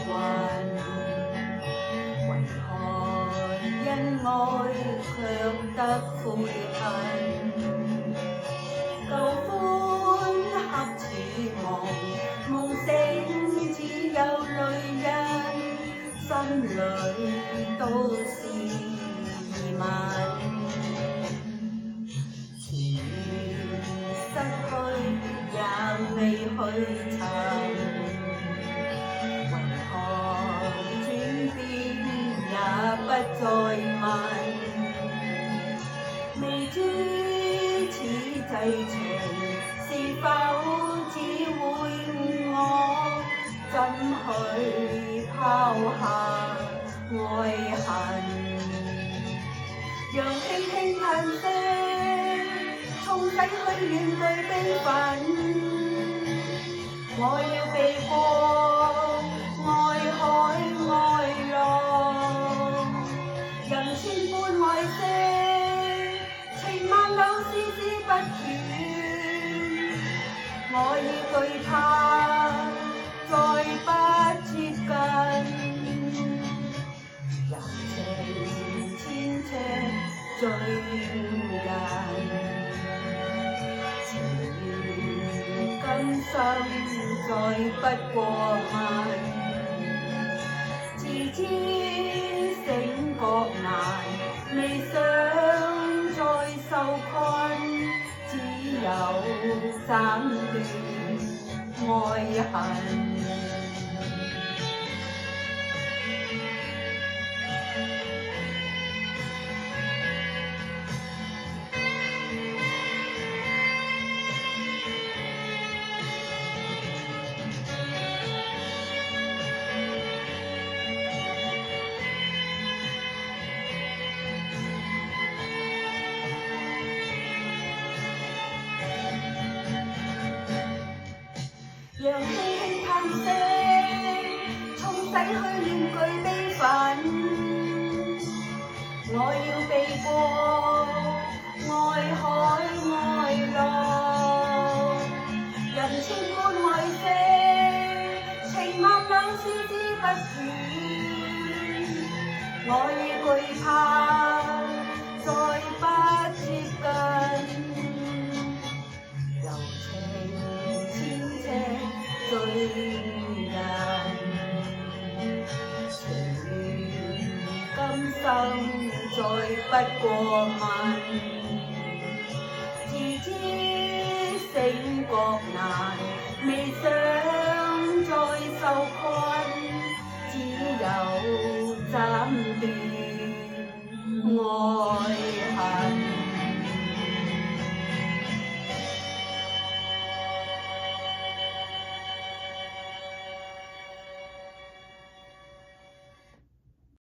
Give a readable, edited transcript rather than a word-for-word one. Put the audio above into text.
運，為何恩愛卻得悔恨？舊歡黑似夢，夢醒只有淚印，心裏都是疑問。前緣失去也未去尋，為何轉變也不再問？未知此際情是否只會誤我，怎去拋下愛恨？讓輕輕嘆息沖洗去遠對悲憤，我要避過愛海愛浪，人千般愛惜，情萬縷絲絲不斷，我已懼怕再不接近，柔情千尺醉人。今生再不過問，自知醒覺難，未想再受困，只有斬斷愛恨。讓輕輕嘆息沖洗去面具悲憤，我要避過愛海愛浪，人千般愛惜，情萬縷絲絲不斷，我已懼怕再不接近，柔情千尺醉人，情緣今生再不過問，自知醒覺難，未想再受困，只有斬斷